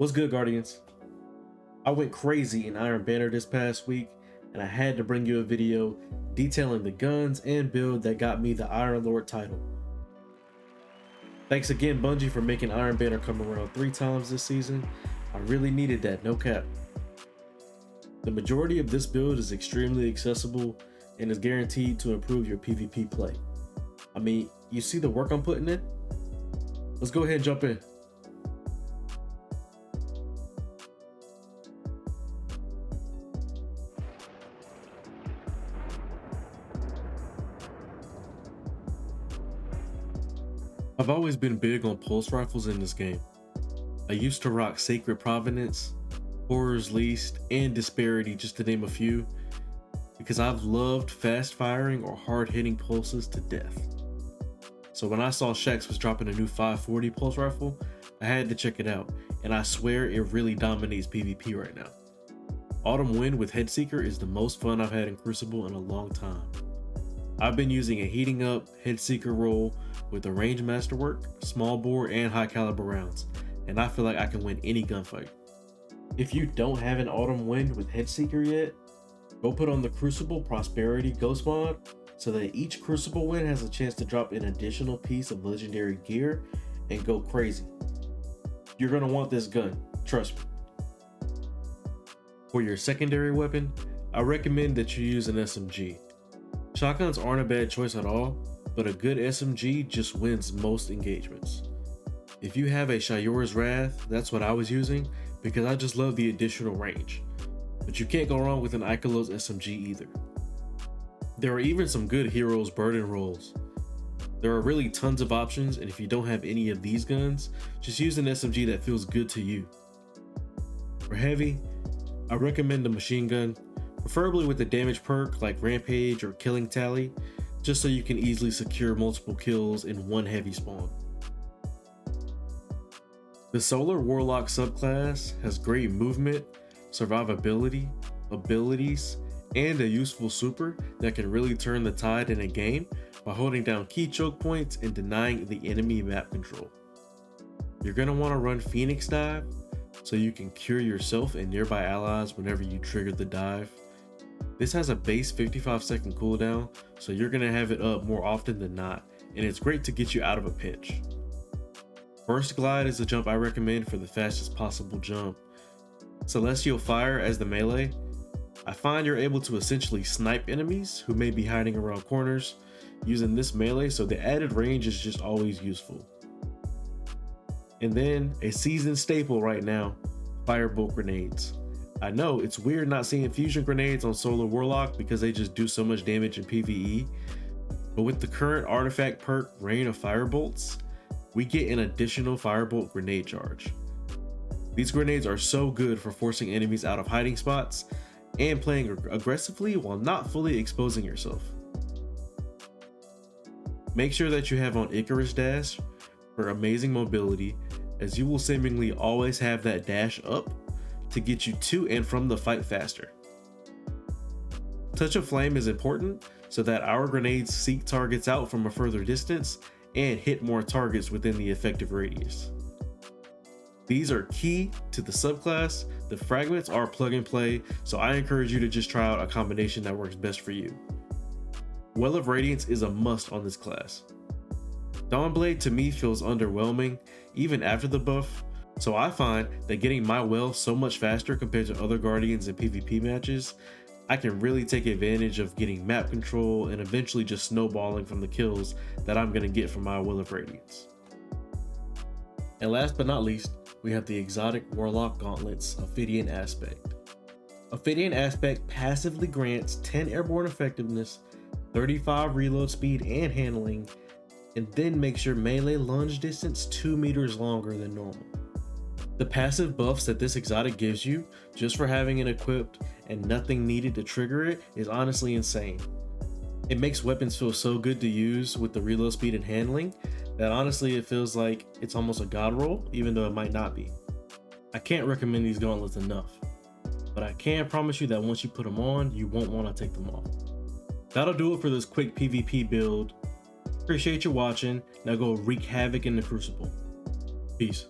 What's good, Guardians? I went crazy in Iron Banner this past week, and I had to bring you a video detailing the guns and build that got me the Iron Lord title. Thanks again, Bungie, for making Iron Banner come around 3 times this season. I really needed that, no cap. The majority of this build is extremely accessible and is guaranteed to improve your PvP play. I mean, you see the work I'm putting in? Let's go ahead and jump in. I've always been big on pulse rifles in this game. I used to rock Sacred Provenance, Horror's Least, and Disparity, just to name a few, because I've loved fast firing or hard hitting pulses to death. So when I saw Shaxx was dropping a new 540 pulse rifle, I had to check it out, and I swear it really dominates PvP right now. Autumn Wind with Headseeker is the most fun I've had in Crucible in a long time. I've been using a heating up Headseeker roll with a range masterwork, small bore, and high caliber rounds, and I feel like I can win any gunfight. If you don't have an Autumn Wind with Headseeker yet, go put on the Crucible Prosperity Ghost mod so that each Crucible win has a chance to drop an additional piece of legendary gear and go crazy. You're gonna want this gun, trust me. For your secondary weapon, I recommend that you use an SMG. Shotguns aren't a bad choice at all, but a good SMG just wins most engagements. If you have a Shayuras Wrath, that's what I was using because I just love the additional range. But you can't go wrong with an Ikelos SMG either. There are even some good Heroes Burden rolls. There are really tons of options, and if you don't have any of these guns, just use an SMG that feels good to you. For heavy, I recommend a machine gun, preferably with a damage perk like Rampage or Killing Tally, just so you can easily secure multiple kills in one heavy spawn. The Solar Warlock subclass has great movement, survivability, abilities, and a useful super that can really turn the tide in a game by holding down key choke points and denying the enemy map control. You're going to want to run Phoenix Dive so you can cure yourself and nearby allies whenever you trigger the dive. This has a base 55-second cooldown, so you're going to have it up more often than not, and it's great to get you out of a pinch. Burst Glide is the jump I recommend for the fastest possible jump. Celestial Fire as the melee. I find you're able to essentially snipe enemies who may be hiding around corners using this melee, so the added range is just always useful. And then a seasoned staple right now, Firebolt Grenades. I know it's weird not seeing fusion grenades on Solar Warlock because they just do so much damage in PvE, but with the current artifact perk Rain of Firebolts, we get an additional Firebolt grenade charge. These grenades are so good for forcing enemies out of hiding spots and playing aggressively while not fully exposing yourself. Make sure that you have on Icarus Dash for amazing mobility, as you will seemingly always have that dash up to get you to and from the fight faster. Touch of Flame is important so that our grenades seek targets out from a further distance and hit more targets within the effective radius. These are key to the subclass. The fragments are plug and play, so I encourage you to just try out a combination that works best for you. Well of Radiance is a must on this class. Dawnblade to me feels underwhelming even after the buff, so I find that getting my well so much faster compared to other Guardians in PvP matches, I can really take advantage of getting map control and eventually just snowballing from the kills that I'm going to get from my Well of Radiance. And last but not least, we have the exotic Warlock Gauntlets Ophidian Aspect. Ophidian Aspect passively grants 10 airborne effectiveness, 35 reload speed and handling, and then makes your melee lunge distance 2 meters longer than normal. The passive buffs that this exotic gives you just for having it equipped and nothing needed to trigger it is honestly insane. It makes weapons feel so good to use with the reload speed and handling that honestly it feels like it's almost a god roll, even though it might not be. I can't recommend these gauntlets enough, but I can promise you that once you put them on, you won't want to take them off. That'll do it for this quick PvP build. Appreciate you watching. Now go wreak havoc in the Crucible. Peace.